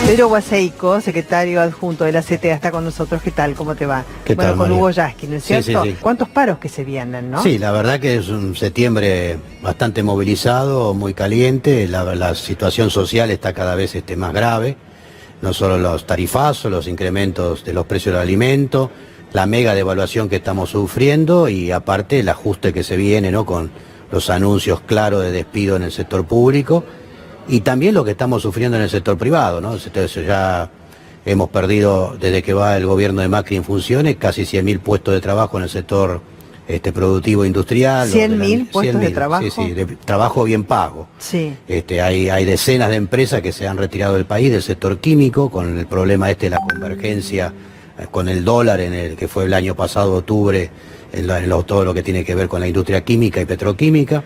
Pedro Guaseico, secretario adjunto de la CTA, está con nosotros. ¿Qué tal? ¿Cómo te va? ¿Qué bueno, tal, con María? Hugo Yasky, ¿no es cierto? Sí. ¿Cuántos paros que se vienen, no? Sí, la verdad que es un septiembre bastante movilizado, muy caliente. La situación social está cada vez más grave. No solo los tarifazos, los incrementos de los precios del alimento, la mega devaluación que estamos sufriendo y aparte el ajuste que se viene, ¿no?, con los anuncios claros de despido en el sector público y también lo que estamos sufriendo en el sector privado, ¿no? Entonces ya hemos perdido, desde que va el gobierno de Macri en funciones, casi 100.000 puestos de trabajo en el sector productivo industrial. 100.000 puestos de trabajo. Sí, de trabajo bien pago. Sí. Hay decenas de empresas que se han retirado del país, del sector químico, con el problema de la convergencia con el dólar, que fue el año pasado, octubre, todo lo que tiene que ver con la industria química y petroquímica.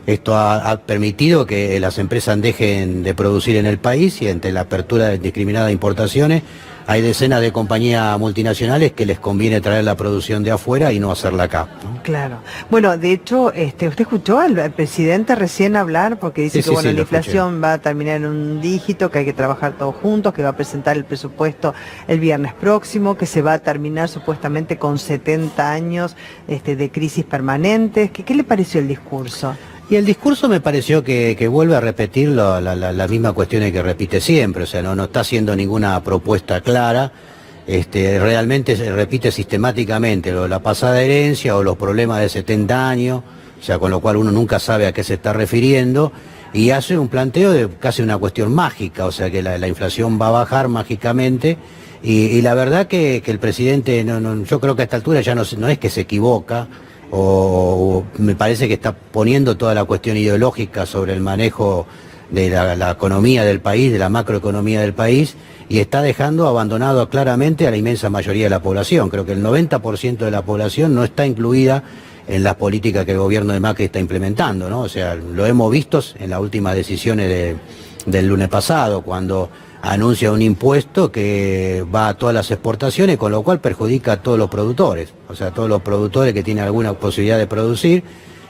Esto ha permitido que las empresas dejen de producir en el país y ante la apertura indiscriminada de importaciones hay decenas de compañías multinacionales que les conviene traer la producción de afuera y no hacerla acá, ¿no? Claro. Bueno, de hecho, ¿usted escuchó al presidente recién hablar? Porque dice que la inflación va a terminar en un dígito, que hay que trabajar todos juntos, que va a presentar el presupuesto el viernes próximo, que se va a terminar supuestamente con 70 años de crisis permanentes. ¿Qué le pareció el discurso? Y el discurso me pareció que vuelve a repetir las mismas cuestiones que repite siempre, o sea, no está haciendo ninguna propuesta clara, realmente se repite sistemáticamente la pasada herencia o los problemas de 70 años, o sea, con lo cual uno nunca sabe a qué se está refiriendo, y hace un planteo de casi una cuestión mágica, o sea, que la inflación va a bajar mágicamente, y la verdad que el presidente, yo creo que a esta altura ya no es que se equivoca, o me parece que está poniendo toda la cuestión ideológica sobre el manejo de la economía del país, de la macroeconomía del país, y está dejando abandonado claramente a la inmensa mayoría de la población. Creo que el 90% de la población no está incluida en las políticas que el gobierno de Macri está implementando, ¿no? O sea, lo hemos visto en las últimas decisiones del lunes pasado, cuando anuncia un impuesto que va a todas las exportaciones, con lo cual perjudica a todos los productores, o sea, a todos los productores que tienen alguna posibilidad de producir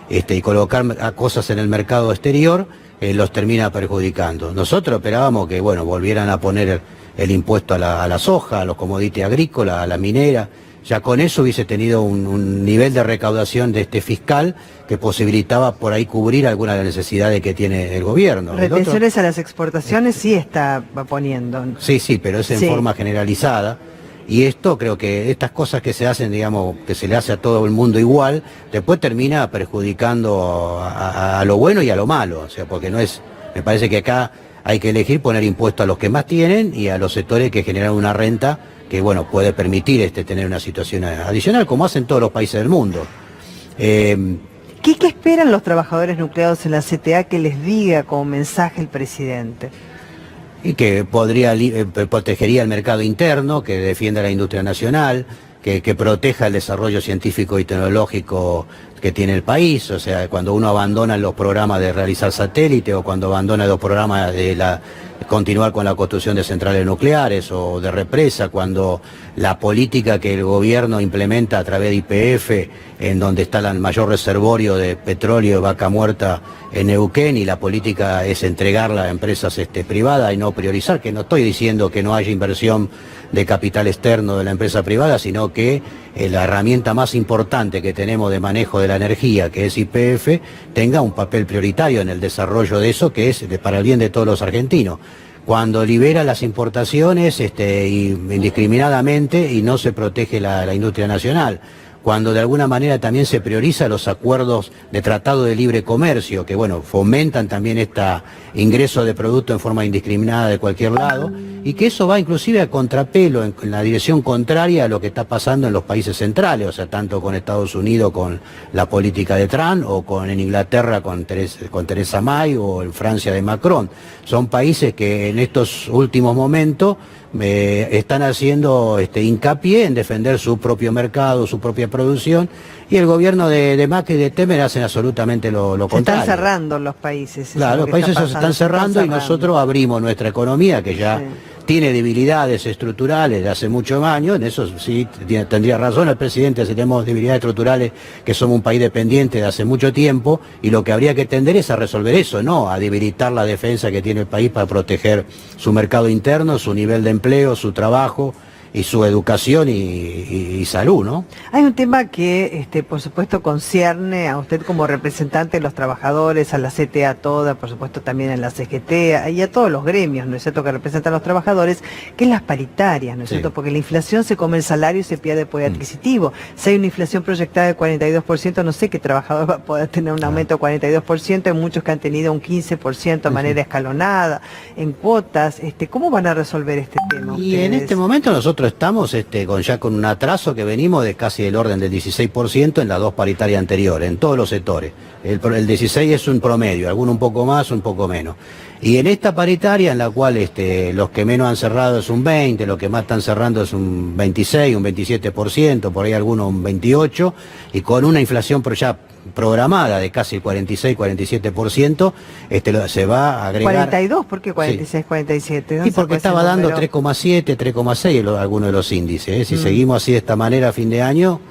y colocar cosas en el mercado exterior, los termina perjudicando. Nosotros esperábamos que, bueno, volvieran a poner el impuesto a la soja, a los commodities agrícolas, a la minera. Ya con eso hubiese tenido un nivel de recaudación fiscal que posibilitaba por ahí cubrir algunas de las necesidades que tiene el gobierno. Retenciones a las exportaciones sí está poniendo. Sí, pero es en forma generalizada. Y esto, creo que estas cosas que se hacen, digamos, que se le hace a todo el mundo igual, después termina perjudicando a lo bueno y a lo malo. O sea, porque me parece que acá hay que elegir poner impuestos a los que más tienen y a los sectores que generan una renta que, bueno, puede permitir tener una situación adicional, como hacen todos los países del mundo. ¿Qué esperan los trabajadores nucleados en la CTA que les diga como mensaje el presidente? Y que protegería el mercado interno, que defienda la industria nacional, que proteja el desarrollo científico y tecnológico que tiene el país. O sea, cuando uno abandona los programas de realizar satélite o cuando abandona los programas de continuar con la construcción de centrales nucleares o de represa, cuando la política que el gobierno implementa a través de YPF, en donde está el mayor reservorio de petróleo de vaca muerta en Neuquén, y la política es entregarla a empresas privadas y no priorizar, que no estoy diciendo que no haya inversión de capital externo de la empresa privada, sino que la herramienta más importante que tenemos de manejo de la energía, que es YPF, tenga un papel prioritario en el desarrollo de eso, que es para el bien de todos los argentinos. Cuando libera las importaciones indiscriminadamente y no se protege la industria nacional, cuando de alguna manera también se prioriza los acuerdos de tratado de libre comercio, que, bueno, fomentan también ingreso de producto en forma indiscriminada de cualquier lado, y que eso va inclusive a contrapelo, en la dirección contraria a lo que está pasando en los países centrales, o sea, tanto con Estados Unidos con la política de Trump, o en Inglaterra con Theresa May, o en Francia de Macron. Son países que en estos últimos momentos están haciendo hincapié en defender su propio mercado, su propia producción, y el gobierno de Macri y de Temer hacen absolutamente lo contrario. Se están cerrando los países. Claro, los países se están cerrando y nosotros abrimos nuestra economía, que ya tiene debilidades estructurales de hace muchos años, en eso sí tendría razón el presidente, si tenemos debilidades estructurales que somos un país dependiente de hace mucho tiempo, y lo que habría que tender es a resolver eso, no a debilitar la defensa que tiene el país para proteger su mercado interno, su nivel de empleo, su trabajo y su educación y salud, ¿no? Hay un tema que, por supuesto, concierne a usted como representante de los trabajadores, a la CTA toda, por supuesto también a la CGT y a todos los gremios, ¿no es cierto?, que representan a los trabajadores, que es las paritarias, ¿no es cierto?, porque la inflación se come el salario y se pierde el poder adquisitivo. Si hay una inflación proyectada de 42%, no sé qué trabajador va a poder tener un aumento de 42%, hay muchos que han tenido un 15% de manera escalonada, en cuotas. ¿Cómo van a resolver este tema Y ustedes? en este momento nosotros estamos con un atraso que venimos de casi del orden del 16% en las dos paritarias anteriores, en todos los sectores. El 16 es un promedio, alguno un poco más, un poco menos. Y en esta paritaria, en la cual los que menos han cerrado es un 20, los que más están cerrando es un 26, un 27%, por ahí algunos un 28%, y con una inflación ya programada de casi el 46, 47%, se va a agregar... 42, ¿por qué 46, 47? Sí, porque estaba dando 3,7, 3,6 algunos de los índices. Si seguimos así de esta manera a fin de año,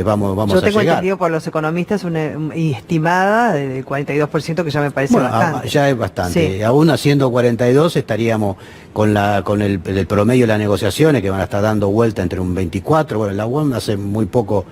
vamos a llegar. Yo tengo entendido por los economistas una estimada del 42%, que ya me parece bastante. Ya es bastante. Sí. Aún haciendo 42 estaríamos con el promedio de las negociaciones, que van a estar dando vuelta entre un 24, bueno, la UOM hace muy poco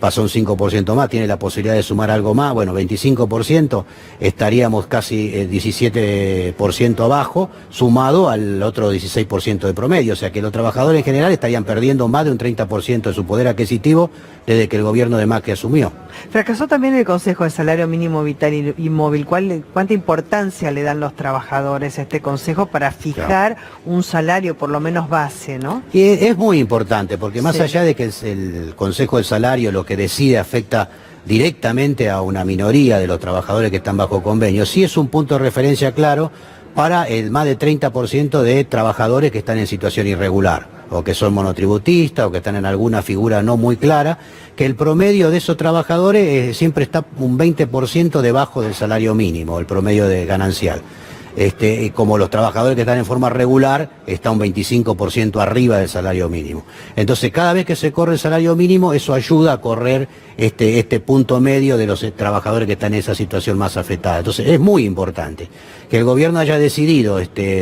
pasó un 5% más, tiene la posibilidad de sumar algo más, bueno, 25%, estaríamos casi 17% abajo, sumado al otro 16% de promedio, o sea que los trabajadores en general estarían perdiendo más de un 30% de su poder adquisitivo desde que el gobierno de Macri asumió. Fracasó también el Consejo de Salario Mínimo Vital y Móvil. ¿Cuánta importancia le dan los trabajadores a este consejo para fijar un salario por lo menos base, no? Y es muy importante, porque más allá de que el Consejo del Salario lo que decide afecta directamente a una minoría de los trabajadores que están bajo convenio, sí es un punto de referencia claro para el más de 30% de trabajadores que están en situación irregular, o que son monotributistas, o que están en alguna figura no muy clara, que el promedio de esos trabajadores siempre está un 20% debajo del salario mínimo, el promedio de ganancial. Como los trabajadores que están en forma regular, está un 25% arriba del salario mínimo. Entonces, cada vez que se corre el salario mínimo, eso ayuda a correr este punto medio de los trabajadores que están en esa situación más afectada. Entonces, es muy importante que el gobierno haya decidido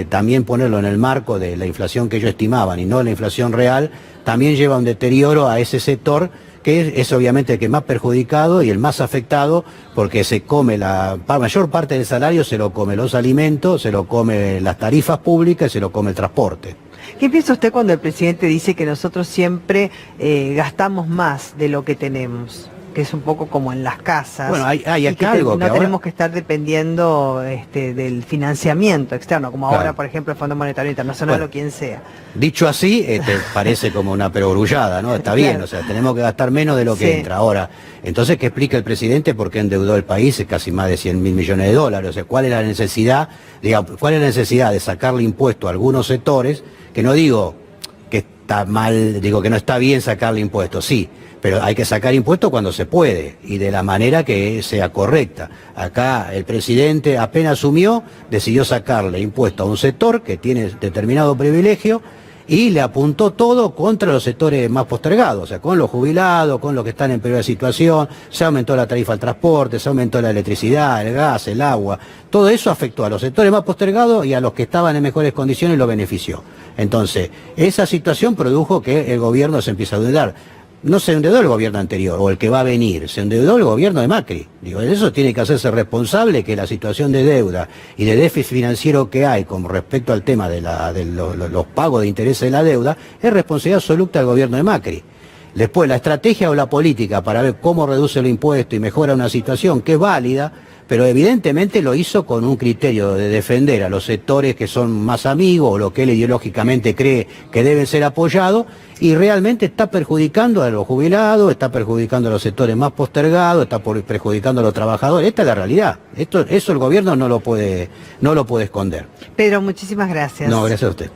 también ponerlo en el marco de la inflación que ellos estimaban y no la inflación real, también lleva un deterioro a ese sector, que es obviamente el que más perjudicado y el más afectado, porque se come la mayor parte del salario, se lo come los alimentos, se lo come las tarifas públicas y se lo come el transporte. ¿Qué piensa usted cuando el presidente dice que nosotros siempre gastamos más de lo que tenemos? Que es un poco como en las casas. Bueno, hay acá algo no que ahora tenemos que estar dependiendo del financiamiento externo, como ahora, por ejemplo, el Fondo Monetario Internacional o quien sea. Dicho así, parece como una perogrullada, ¿no? Está bien, o sea, tenemos que gastar menos de lo que entra. Ahora, entonces, ¿qué explica el presidente por qué endeudó el país casi más de 100.000 millones de dólares? O sea, ¿cuál es la necesidad, de sacarle impuesto a algunos sectores? Que no digo que está mal, digo que no está bien sacarle impuestos, sí, pero hay que sacar impuestos cuando se puede y de la manera que sea correcta. Acá el presidente apenas asumió, decidió sacarle impuestos a un sector que tiene determinado privilegio y le apuntó todo contra los sectores más postergados, o sea, con los jubilados, con los que están en peor situación. Se aumentó la tarifa al transporte, se aumentó la electricidad, el gas, el agua. Todo eso afectó a los sectores más postergados y a los que estaban en mejores condiciones lo benefició. Entonces, esa situación produjo que el gobierno se empiece a endeudar. No se endeudó el gobierno anterior o el que va a venir, se endeudó el gobierno de Macri. Digo, eso tiene que hacerse responsable, que la situación de deuda y de déficit financiero que hay con respecto al tema de los pagos de intereses de la deuda es responsabilidad absoluta del gobierno de Macri. Después, la estrategia o la política para ver cómo reduce el impuesto y mejora una situación que es válida, pero evidentemente lo hizo con un criterio de defender a los sectores que son más amigos o lo que él ideológicamente cree que deben ser apoyados, y realmente está perjudicando a los jubilados, está perjudicando a los sectores más postergados, está perjudicando a los trabajadores. Esta es la realidad. Eso el gobierno no lo puede esconder. Pedro, muchísimas gracias. No, gracias a usted.